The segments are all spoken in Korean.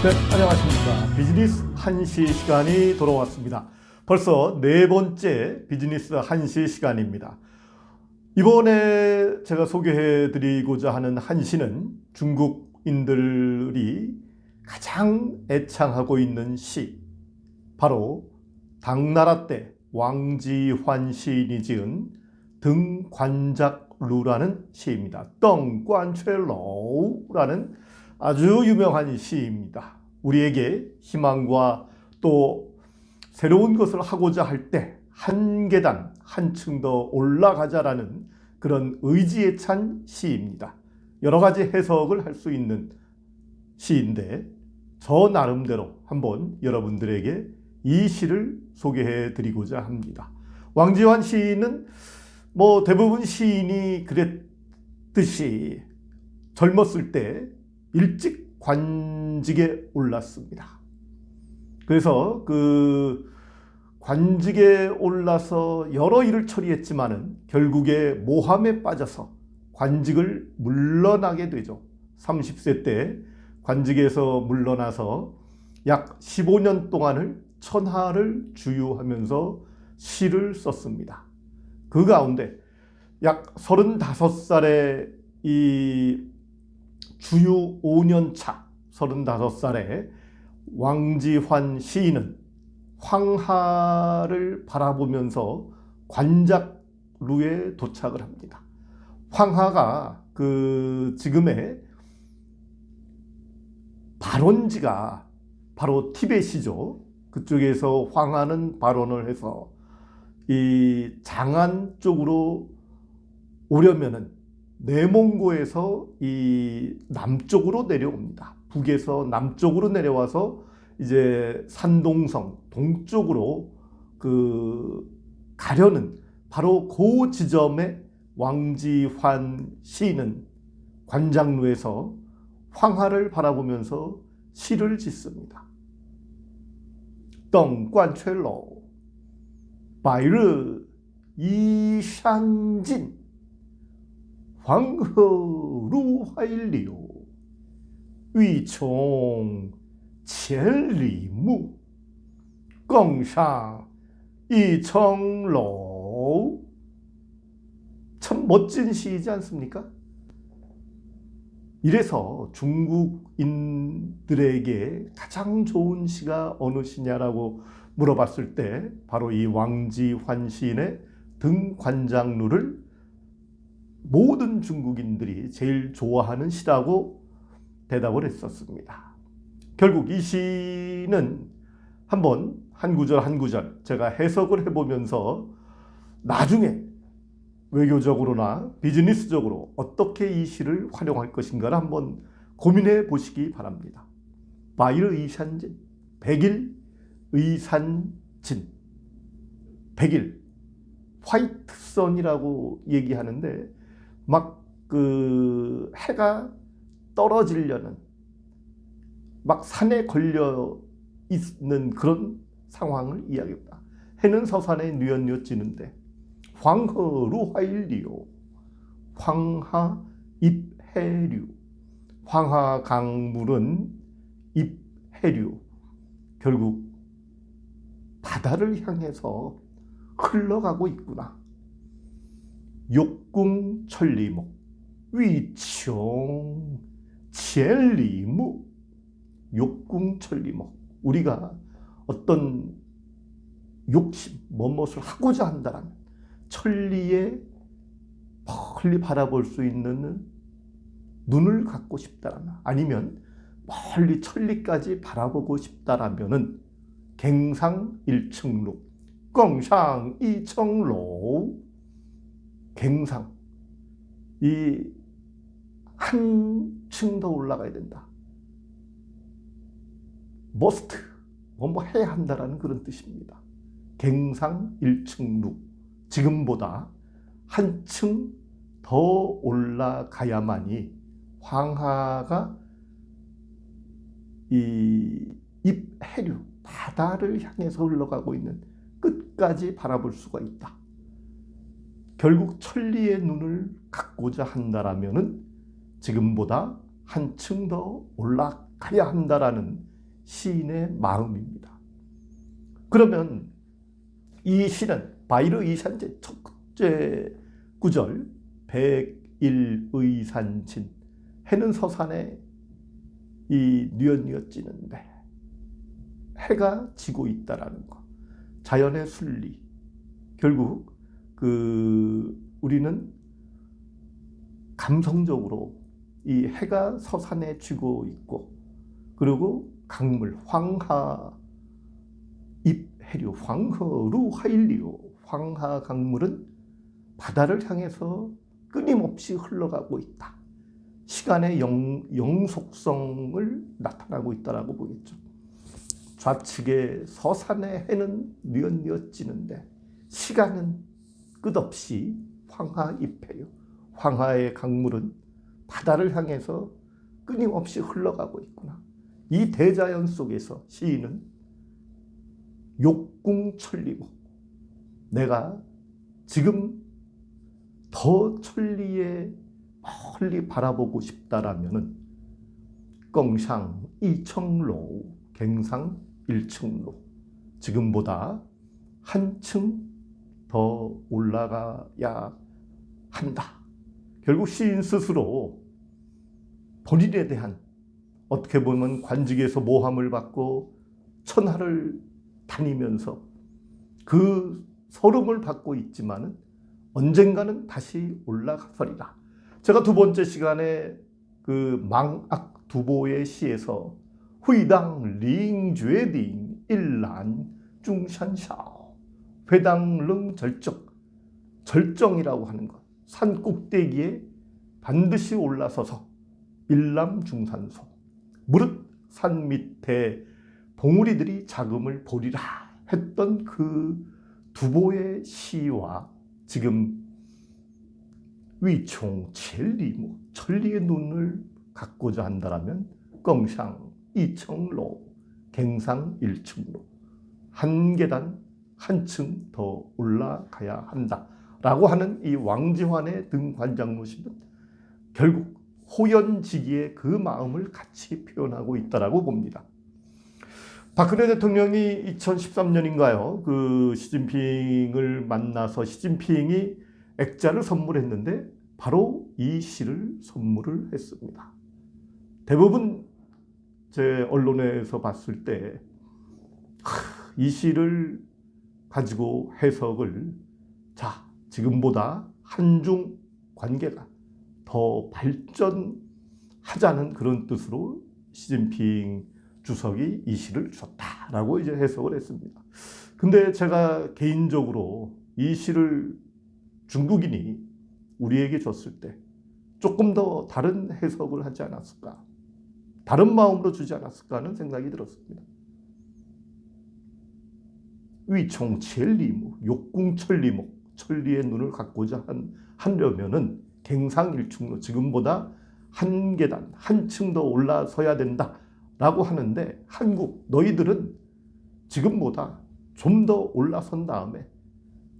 네, 안녕하십니까. 비즈니스 1시 시간이 돌아왔습니다. 벌써 네 번째 비즈니스 1시 시간입니다. 이번에 제가 소개해드리고자 하는 한시는 중국인들이 가장 애창하고 있는 시, 바로 당나라 때 왕지환 시인이 지은 등관작루라는 시입니다. 덩관최로우라는 아주 유명한 시입니다. 우리에게 희망과 또 새로운 것을 하고자 할 때 한 계단 한층 더 올라가자라는 그런 의지에 찬 시입니다. 여러 가지 해석을 할 수 있는 시인데 저 나름대로 한번 여러분들에게 이 시를 소개해 드리고자 합니다. 왕지환 시인은 대부분 시인이 그랬듯이 젊었을 때 일찍 관직에 올랐습니다. 그래서 그 관직에 올라서 여러 일을 처리했지만은 결국에 모함에 빠져서 관직을 물러나게 되죠. 30세 때 관직에서 물러나서 약 15년 동안을 천하를 주유하면서 시를 썼습니다. 그 가운데 약 35살에 이 주유 5년 차 35살에 왕지환 시인은 황하를 바라보면서 관작루에 도착을 합니다. 황하가 그 지금의 발원지가 바로 티벳이죠. 그쪽에서 황하는 발원을 해서 이 장안 쪽으로 오려면은 내몽고에서 이 남쪽으로 내려옵니다. 북에서 남쪽으로 내려와서 이제 산동성 동쪽으로 가려는 바로 그 지점에 왕지환 시인은 관작루에서 황하를 바라보면서 시를 짓습니다. 덩관최로 바이르 이산진 황허루화일리오 위총千里目 更上 이청로. 참 멋진 시이지 않습니까? 이래서 중국인들에게 가장 좋은 시가 어느 시냐라고 물어봤을 때 바로 이 왕지환 시인의 등관작루를 모든 중국인들이 제일 좋아하는 시라고 대답을 했었습니다. 결국 이 시는 한번 한 구절 한 구절 제가 해석을 해보면서 나중에 외교적으로나 비즈니스적으로 어떻게 이 시를 활용할 것인가를 한번 고민해 보시기 바랍니다. 바이르 이산진, 백일 의산진, 백일 화이트 선이라고 얘기하는데 막 그 해가 떨어지려는 막 산에 걸려 있는 그런 상황을 이야기합니다. 해는 서산에 뉘엿뉘엿 지는데 황허루 화일리오, 황하 입해류, 황하 강물은 입해류, 결국 바다를 향해서 흘러가고 있구나. 욕궁천리목 위총千里目. 욕궁천리목. 우리가 어떤 욕심, 무엇을 하고자 한다면 천리에 멀리 바라볼 수 있는 눈을 갖고 싶다라면, 아니면 멀리 천리까지 바라보고 싶다라면은 갱상 1층로, 껑상 2층로. 갱상, 이 한층 더 올라가야 된다. must, 해야 한다라는 그런 뜻입니다. 갱상 1층루, 지금보다 한층 더 올라가야만이 황하가 이 입해류, 바다를 향해서 흘러가고 있는 끝까지 바라볼 수가 있다. 결국 천리의 눈을 갖고자 한다라면은 지금보다 한층 더 올라가야 한다라는 시인의 마음입니다. 그러면 이 시는 바이르 이산제 첫째 구절 백일의산진 해는 서산에 이 뉘엿뉘엿 지는데 해가 지고 있다라는 것, 자연의 순리. 결국 우리는 감성적으로 이 해가 서산에 지고 있고, 그리고 강물 황하 입해류 황허루 하일리오, 황하 강물은 바다를 향해서 끊임없이 흘러가고 있다. 시간의 영속성을 나타나고 있다라고 보겠죠. 좌측에 서산의 해는 뉘엿뉘엿 지는데 시간은 끝없이 황하 입해요. 황하의 강물은 바다를 향해서 끊임없이 흘러가고 있구나. 이 대자연 속에서 시인은 욕궁천리목, 내가 지금 더 천리에 멀리 바라보고 싶다라면은 껑샹 이청로 갱상 일층로, 지금보다 한층 더 올라가야 한다. 결국 시인 스스로 본인에 대한, 어떻게 보면 관직에서 모함을 받고 천하를 다니면서 그 서름을 받고 있지만은 언젠가는 다시 올라가서리라. 제가 두 번째 시간에 그 망악 두보의 시에서 후이당 링죄딩 일란 중산샤오, 회당릉 절정이라고 하는 것, 산 꼭대기에 반드시 올라서서 일람중산소, 무릇 산 밑에 봉우리들이 자금을 보리라 했던 그 두보의 시와 지금 위총 첼리무, 천리의 눈을 갖고자 한다라면 껑샹 이청로 갱상 일층로, 한 계단 한층 더 올라가야 한다 라고 하는 이 왕지환의 등관장 모습은 결국 호연지기의 그 마음을 같이 표현하고 있다라고 봅니다. 박근혜 대통령이 2013년인가요? 그 시진핑을 만나서 시진핑이 액자를 선물했는데 바로 이 시를 선물을 했습니다. 대부분 제 언론에서 봤을 때 이 시를 가지고 해석을, 자, 지금보다 한중 관계가 더 발전하자는 그런 뜻으로 시진핑 주석이 이 시를 줬다라고 이제 해석을 했습니다. 근데 제가 개인적으로 이 시를 중국인이 우리에게 줬을 때 조금 더 다른 해석을 하지 않았을까, 다른 마음으로 주지 않았을까 하는 생각이 들었습니다. 위총 첼리무, 욕궁천리목, 천리의 눈을 갖고자 하려면은 갱상일층로, 지금보다 한 계단 한층 더 올라서야 된다라고 하는데, 한국 너희들은 지금보다 좀 더 올라선 다음에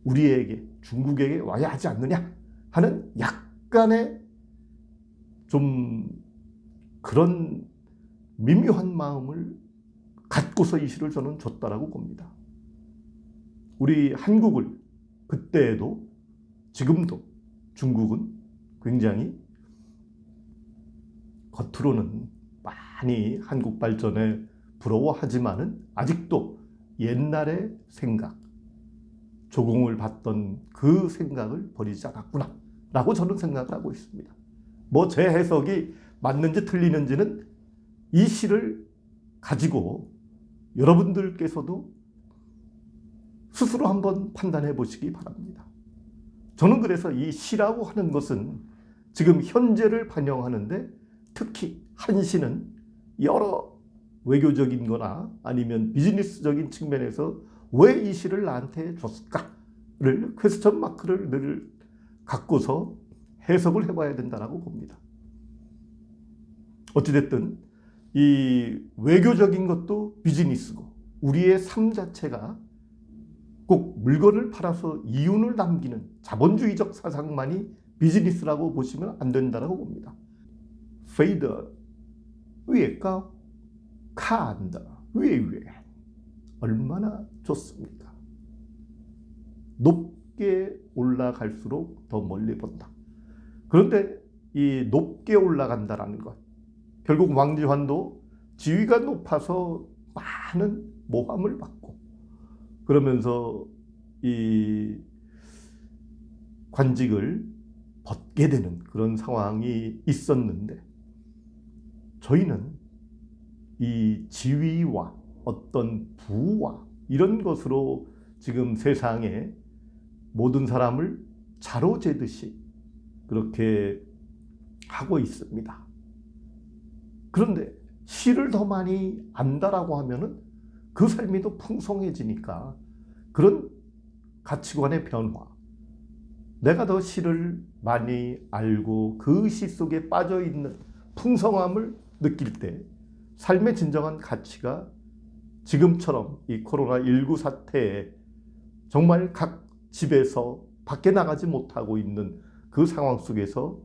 우리에게, 중국에게 와야 하지 않느냐 하는 약간의 좀 그런 미묘한 마음을 갖고서 이 시를 저는 줬다라고 봅니다. 우리 한국을 그때에도 지금도 중국은 굉장히 겉으로는 많이 한국 발전에 부러워하지만은 아직도 옛날의 생각, 조공을 받던 그 생각을 버리지 않았구나 라고 저는 생각을 하고 있습니다. 뭐 제 해석이 맞는지 틀리는지는 이 시를 가지고 여러분들께서도 스스로 한번 판단해 보시기 바랍니다. 저는 그래서 이 시라고 하는 것은 지금 현재를 반영하는데, 특히 한 시는 여러 외교적인 거나 아니면 비즈니스적인 측면에서 왜 이 시를 나한테 줬을까를 퀘스천 마크를 늘 갖고서 해석을 해봐야 된다고 봅니다. 어찌됐든 이 외교적인 것도 비즈니스고, 우리의 삶 자체가 꼭 물건을 팔아서 이윤을 남기는 자본주의적 사상만이 비즈니스라고 보시면 안 된다고 봅니다. 페이더 위에 가看的 위에 얼마나 좋습니까? 높게 올라갈수록 더 멀리 본다. 그런데 이 높게 올라간다라는 것, 결국 왕지환도 지위가 높아서 많은 모함을 받고 그러면서 이 관직을 벗게 되는 그런 상황이 있었는데, 저희는 이 지위와 어떤 부와 이런 것으로 지금 세상에 모든 사람을 자로재듯이 그렇게 하고 있습니다. 그런데 시를 더 많이 안다라고 하면은 그 삶이 더 풍성해지니까 그런 가치관의 변화, 내가 더 시를 많이 알고 그 시 속에 빠져있는 풍성함을 느낄 때 삶의 진정한 가치가 지금처럼 이 코로나19 사태에 정말 각 집에서 밖에 나가지 못하고 있는 그 상황 속에서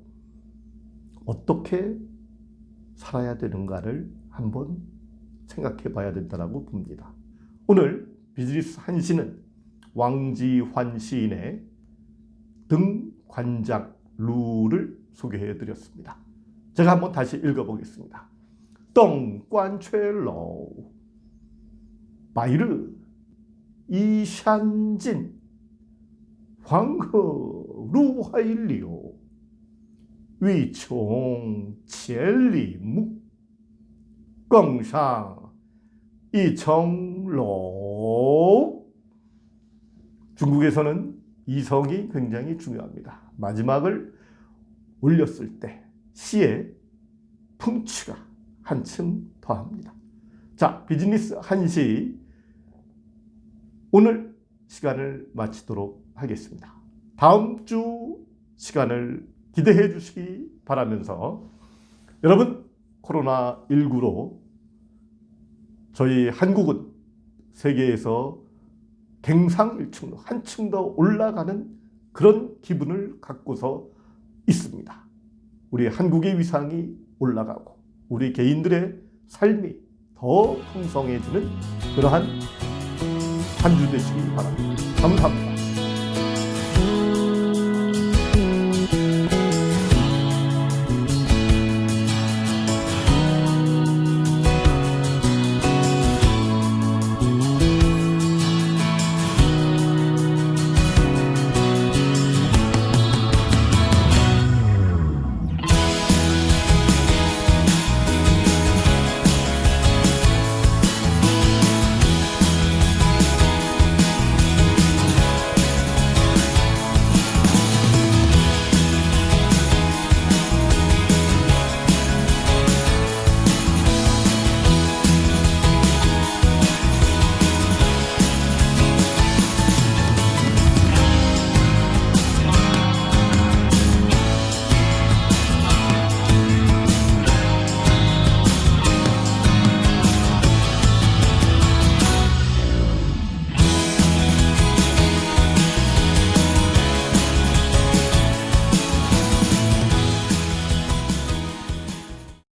어떻게 살아야 되는가를 한번 생각해 봐야 된다고 봅니다. 오늘 비즈니스 한시는 왕지환 시인의 등관장 루를 소개해 드렸습니다. 제가 한번 다시 읽어보겠습니다. 덩관최로 바이르 이샨진 황허 루하일리오 위총 칠리무 껑상 이청로. 중국에서는 이성이 굉장히 중요합니다. 마지막을 올렸을 때 시의 풍치가 한층 더합니다. 자, 비즈니스 한시 오늘 시간을 마치도록 하겠습니다. 다음 주 시간을 기대해 주시기 바라면서, 여러분, 코로나19로 저희 한국은 세계에서 갱상일층, 한층 더 올라가는 그런 기분을 갖고서 있습니다. 우리 한국의 위상이 올라가고 우리 개인들의 삶이 더 풍성해지는 그러한 한 주 되시기 바랍니다. 감사합니다.